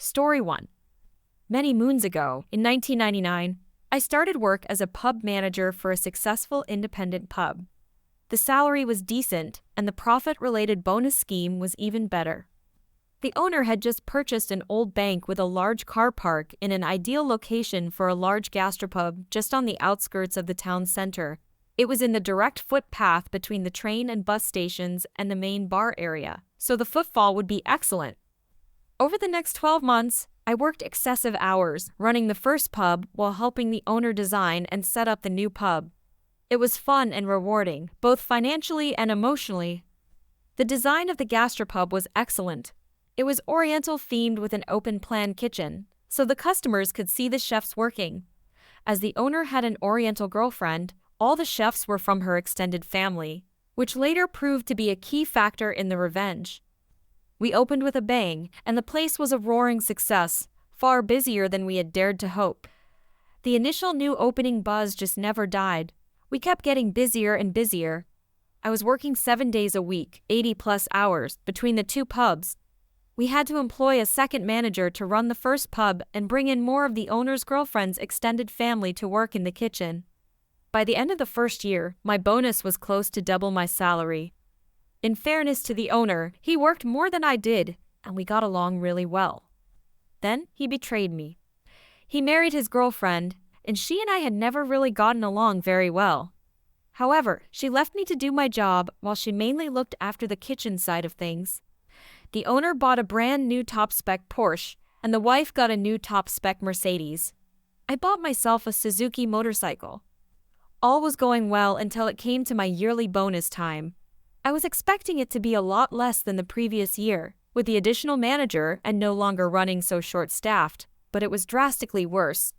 Story 1. Many moons ago, in 1999, I started work as a pub manager for a successful independent pub. The salary was decent, and the profit-related bonus scheme was even better. The owner had just purchased an old bank with a large car park in an ideal location for a large gastropub just on the outskirts of the town center. It was in the direct footpath between the train and bus stations and the main bar area, so the footfall would be excellent. Over the next 12 months, I worked excessive hours running the first pub while helping the owner design and set up the new pub. It was fun and rewarding, both financially and emotionally. The design of the gastropub was excellent. It was Oriental themed with an open-plan kitchen, so the customers could see the chefs working. As the owner had an Oriental girlfriend, all the chefs were from her extended family, which later proved to be a key factor in the revenge. We opened with a bang, and the place was a roaring success, far busier than we had dared to hope. The initial new opening buzz just never died. We kept getting busier and busier. I was working 7 days a week, 80+ hours, between the two pubs. We had to employ a second manager to run the first pub and bring in more of the owner's girlfriend's extended family to work in the kitchen. By the end of the first year, my bonus was close to double my salary. In fairness to the owner, he worked more than I did, and we got along really well. Then he betrayed me. He married his girlfriend, and she and I had never really gotten along very well. However, she left me to do my job while she mainly looked after the kitchen side of things. The owner bought a brand new top-spec Porsche, and the wife got a new top-spec Mercedes. I bought myself a Suzuki motorcycle. All was going well until it came to my yearly bonus time. I was expecting it to be a lot less than the previous year, with the additional manager and no longer running so short-staffed, but it was drastically worse.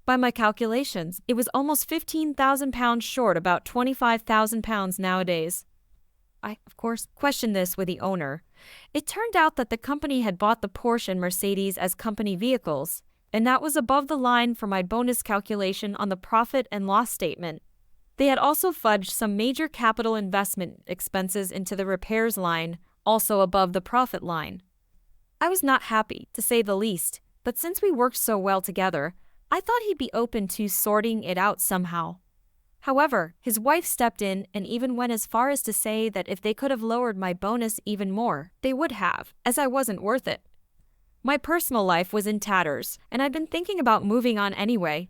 By my calculations, it was almost £15,000 short, about £25,000 nowadays. I, of course, questioned this with the owner. It turned out that the company had bought the Porsche and Mercedes as company vehicles, and that was above the line for my bonus calculation on the profit and loss statement. They had also fudged some major capital investment expenses into the repairs line, also above the profit line. I was not happy, to say the least, but since we worked so well together, I thought he'd be open to sorting it out somehow. However, his wife stepped in and even went as far as to say that if they could have lowered my bonus even more, they would have, as I wasn't worth it. My personal life was in tatters, and I'd been thinking about moving on anyway.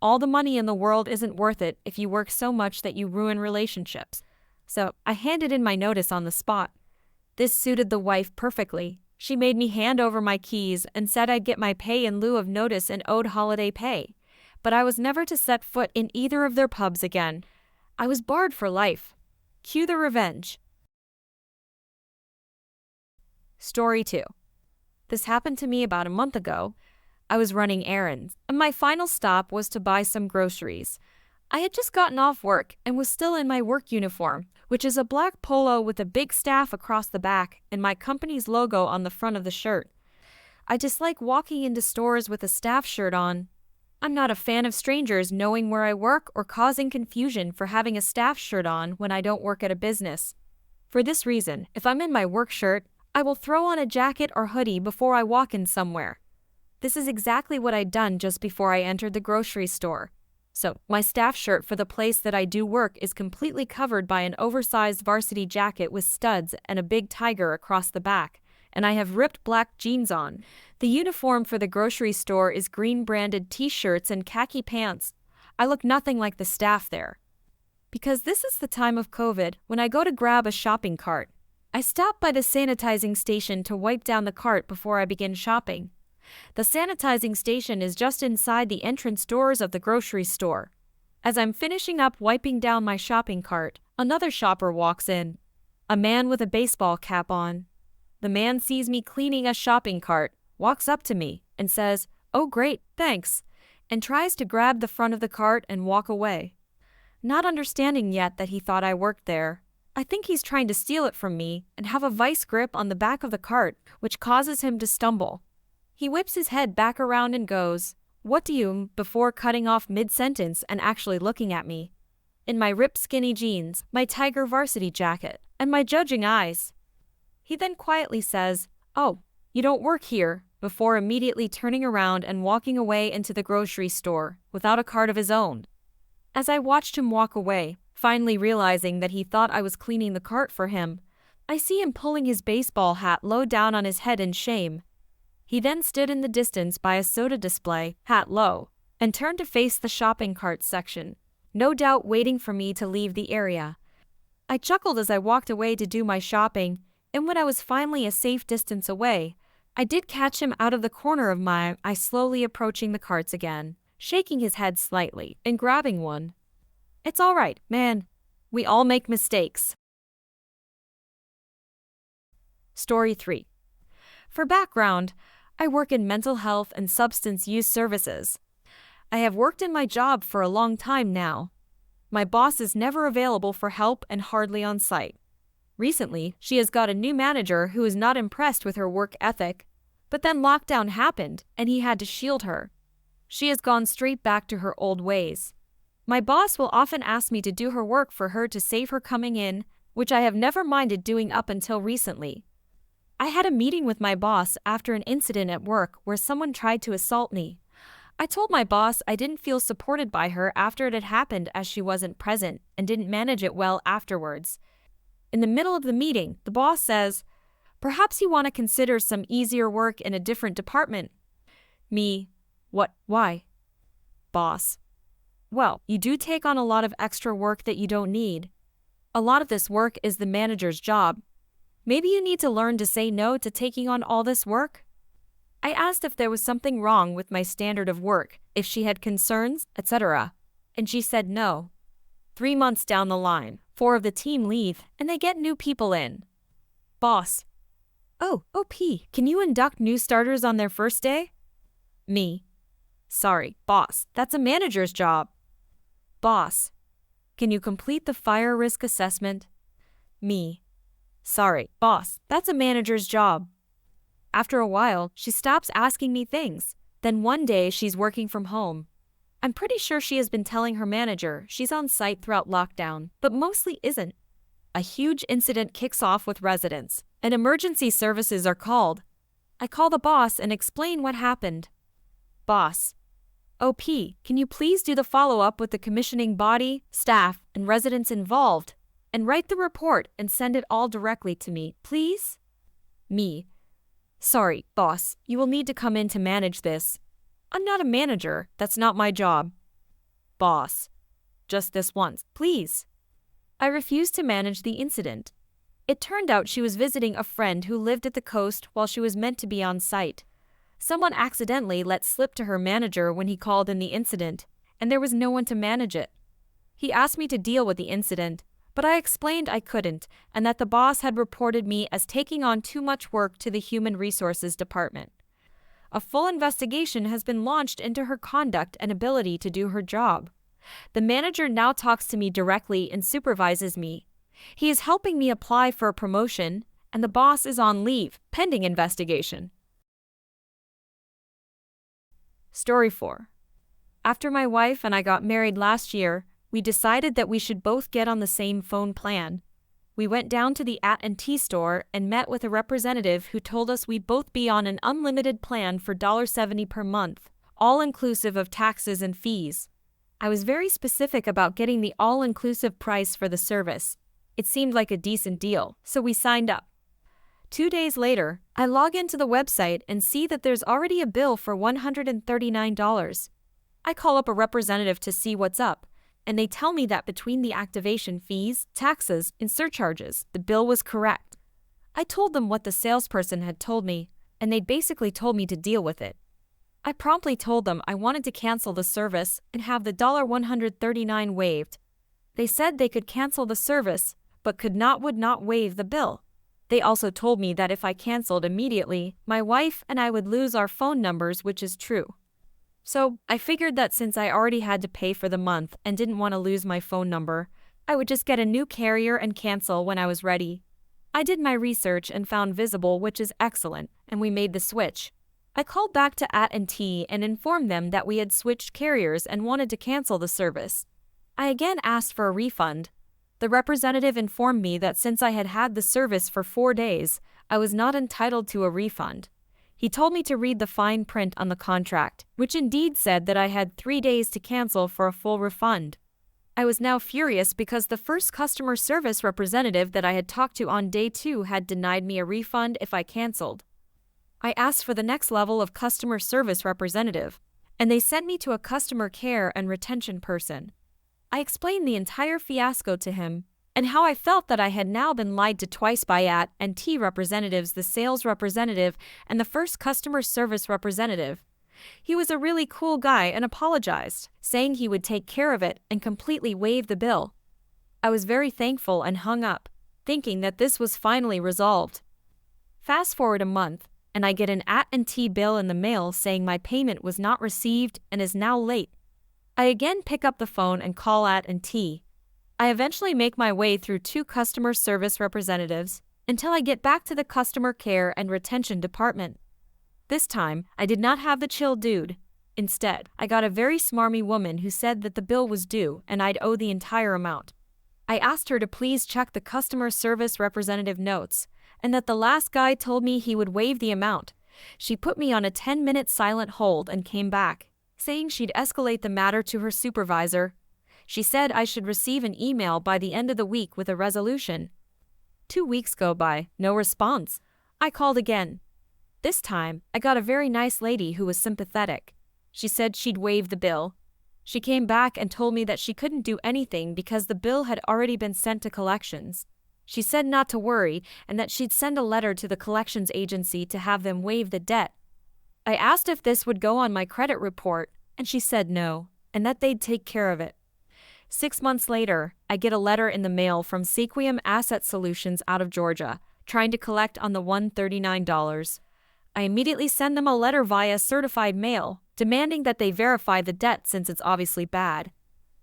All the money in the world isn't worth it if you work so much that you ruin relationships. So I handed in my notice on the spot. This suited the wife perfectly. She made me hand over my keys and said I'd get my pay in lieu of notice and owed holiday pay. But I was never to set foot in either of their pubs again. I was barred for life. Cue the revenge. Story 2. This happened to me about a month ago. I was running errands, and my final stop was to buy some groceries. I had just gotten off work and was still in my work uniform, which is a black polo with a big staff across the back and my company's logo on the front of the shirt. I dislike walking into stores with a staff shirt on. I'm not a fan of strangers knowing where I work or causing confusion for having a staff shirt on when I don't work at a business. For this reason, if I'm in my work shirt, I will throw on a jacket or hoodie before I walk in somewhere. This is exactly what I'd done just before I entered the grocery store. So, my staff shirt for the place that I do work is completely covered by an oversized varsity jacket with studs and a big tiger across the back, and I have ripped black jeans on. The uniform for the grocery store is green-branded t-shirts and khaki pants. I look nothing like the staff there. Because this is the time of COVID, when I go to grab a shopping cart, I stop by the sanitizing station to wipe down the cart before I begin shopping. The sanitizing station is just inside the entrance doors of the grocery store. As I'm finishing up wiping down my shopping cart, another shopper walks in. A man with a baseball cap on. The man sees me cleaning a shopping cart, walks up to me, and says, "Oh great, thanks," and tries to grab the front of the cart and walk away. Not understanding yet that he thought I worked there, I think he's trying to steal it from me and have a vice grip on the back of the cart, which causes him to stumble. He whips his head back around and goes, "What do you," before cutting off mid-sentence and actually looking at me. In my ripped skinny jeans, my tiger varsity jacket, and my judging eyes. He then quietly says, "Oh, you don't work here," before immediately turning around and walking away into the grocery store without a cart of his own. As I watched him walk away, finally realizing that he thought I was cleaning the cart for him, I see him pulling his baseball hat low down on his head in shame. He then stood in the distance by a soda display, hat low, and turned to face the shopping cart section, no doubt waiting for me to leave the area. I chuckled as I walked away to do my shopping, and when I was finally a safe distance away, I did catch him out of the corner of my eye slowly approaching the carts again, shaking his head slightly and grabbing one. "It's all right, man. We all make mistakes." Story 3. For background, I work in mental health and substance use services. I have worked in my job for a long time now. My boss is never available for help and hardly on site. Recently, she has got a new manager who is not impressed with her work ethic, but then lockdown happened and he had to shield her. She has gone straight back to her old ways. My boss will often ask me to do her work for her to save her coming in, which I have never minded doing up until recently. I had a meeting with my boss after an incident at work where someone tried to assault me. I told my boss I didn't feel supported by her after it had happened as she wasn't present and didn't manage it well afterwards. In the middle of the meeting, the boss says, "Perhaps you want to consider some easier work in a different department." Me, "What? Why?" Boss, "Well, you do take on a lot of extra work that you don't need. A lot of this work is the manager's job. Maybe you need to learn to say no to taking on all this work." I asked if there was something wrong with my standard of work, if she had concerns, etc., and she said no. 3 months down the line, 4 of the team leave, and they get new people in. Boss, "Oh, OP, can you induct new starters on their first day?" Me, "Sorry, boss, that's a manager's job." Boss, "Can you complete the fire risk assessment?" Me, "Sorry, boss, that's a manager's job." After a while, she stops asking me things. Then one day she's working from home. I'm pretty sure she has been telling her manager she's on site throughout lockdown, but mostly isn't. A huge incident kicks off with residents, and emergency services are called. I call the boss and explain what happened. Boss, "OP, can you please do the follow-up with the commissioning body, staff, and residents involved, and write the report and send it all directly to me, please?" Me, "Sorry, boss, you will need to come in to manage this. I'm not a manager, that's not my job." Boss, "Just this once, please." I refused to manage the incident. It turned out she was visiting a friend who lived at the coast while she was meant to be on site. Someone accidentally let slip to her manager when he called in the incident, and there was no one to manage it. He asked me to deal with the incident, but I explained I couldn't and that the boss had reported me as taking on too much work to the Human Resources Department. A full investigation has been launched into her conduct and ability to do her job. The manager now talks to me directly and supervises me. He is helping me apply for a promotion, and the boss is on leave, pending investigation. Story 4. After my wife and I got married last year, we decided that we should both get on the same phone plan. We went down to the AT&T store and met with a representative who told us we'd both be on an unlimited plan for $70 per month, all inclusive of taxes and fees. I was very specific about getting the all-inclusive price for the service. It seemed like a decent deal, so we signed up. 2 days later, I log into the website and see that there's already a bill for $139. I call up a representative to see what's up, and they tell me that between the activation fees, taxes, and surcharges, the bill was correct. I told them what the salesperson had told me, and they basically told me to deal with it. I promptly told them I wanted to cancel the service and have the $139 waived. They said they could cancel the service, but would not waive the bill. They also told me that if I canceled immediately, my wife and I would lose our phone numbers, which is true. So, I figured that since I already had to pay for the month and didn't want to lose my phone number, I would just get a new carrier and cancel when I was ready. I did my research and found Visible, which is excellent, and we made the switch. I called back to AT&T and informed them that we had switched carriers and wanted to cancel the service. I again asked for a refund. The representative informed me that since I had had the service for 4 days, I was not entitled to a refund. He told me to read the fine print on the contract, which indeed said that I had 3 days to cancel for a full refund. I was now furious because the first customer service representative that I had talked to on day 2 had denied me a refund if I canceled. I asked for the next level of customer service representative, and they sent me to a customer care and retention person. I explained the entire fiasco to him, and how I felt that I had now been lied to twice by AT&T representatives, the sales representative and the first customer service representative. He was a really cool guy and apologized, saying he would take care of it and completely waive the bill. I was very thankful and hung up, thinking that this was finally resolved. Fast forward a month, and I get an AT&T bill in the mail saying my payment was not received and is now late. I again pick up the phone and call AT&T. I eventually make my way through 2 customer service representatives until I get back to the customer care and retention department. This time, I did not have the chill dude. Instead, I got a very smarmy woman who said that the bill was due and I'd owe the entire amount. I asked her to please check the customer service representative notes, and that the last guy told me he would waive the amount. She put me on a 10-minute silent hold and came back, saying she'd escalate the matter to her supervisor. She said I should receive an email by the end of the week with a resolution. 2 weeks go by, no response. I called again. This time, I got a very nice lady who was sympathetic. She said she'd waive the bill. She came back and told me that she couldn't do anything because the bill had already been sent to collections. She said not to worry and that she'd send a letter to the collections agency to have them waive the debt. I asked if this would go on my credit report, and she said no, and that they'd take care of it. 6 months later, I get a letter in the mail from Sequium Asset Solutions out of Georgia, trying to collect on the $139. I immediately send them a letter via certified mail, demanding that they verify the debt since it's obviously bad.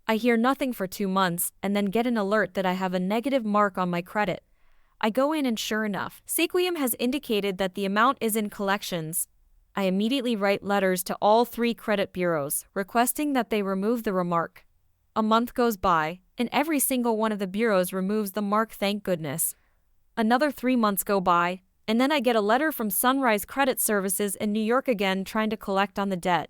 I hear nothing for 2 months and then get an alert that I have a negative mark on my credit. I go in and sure enough, Sequium has indicated that the amount is in collections. I immediately write letters to all 3 credit bureaus, requesting that they remove the remark. A month goes by, and every single one of the bureaus removes the mark, thank goodness. Another 3 months go by, and then I get a letter from Sunrise Credit Services in New York again trying to collect on the debt.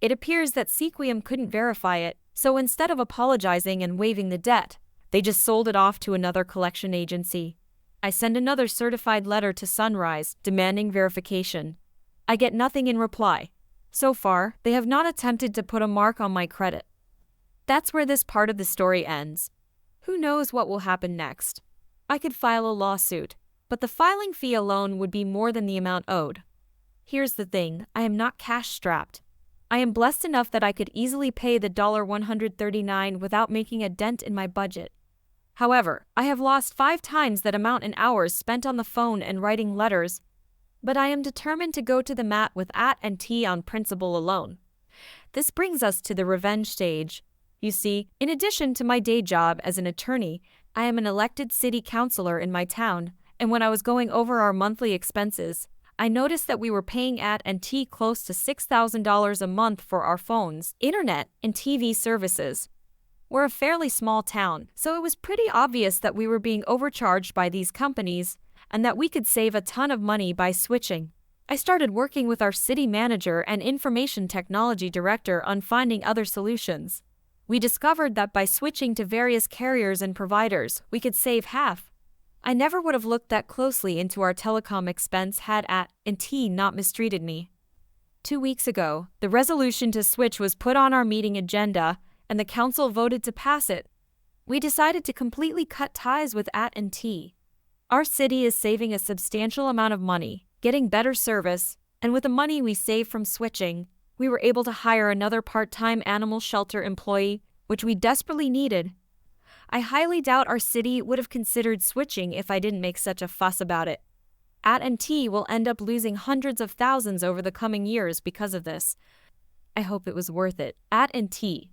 It appears that Sequium couldn't verify it, so instead of apologizing and waiving the debt, they just sold it off to another collection agency. I send another certified letter to Sunrise, demanding verification. I get nothing in reply. So far, they have not attempted to put a mark on my credit. That's where this part of the story ends. Who knows what will happen next? I could file a lawsuit, but the filing fee alone would be more than the amount owed. Here's the thing, I am not cash-strapped. I am blessed enough that I could easily pay the $139 without making a dent in my budget. However, I have lost 5 times that amount in hours spent on the phone and writing letters, but I am determined to go to the mat with AT&T on principle alone. This brings us to the revenge stage. You see, in addition to my day job as an attorney, I am an elected city councilor in my town, and when I was going over our monthly expenses, I noticed that we were paying AT&T close to $6,000 a month for our phones, internet, and TV services. We're a fairly small town, so it was pretty obvious that we were being overcharged by these companies, and that we could save a ton of money by switching. I started working with our city manager and information technology director on finding other solutions. We discovered that by switching to various carriers and providers, we could save half. I never would have looked that closely into our telecom expense had AT&T not mistreated me. 2 weeks ago, the resolution to switch was put on our meeting agenda, and the council voted to pass it. We decided to completely cut ties with AT&T. Our city is saving a substantial amount of money, getting better service, and with the money we saved from switching, we were able to hire another part-time animal shelter employee, which we desperately needed. I highly doubt our city would have considered switching if I didn't make such a fuss about it. AT&T will end up losing hundreds of thousands over the coming years because of this. I hope it was worth it. AT&T.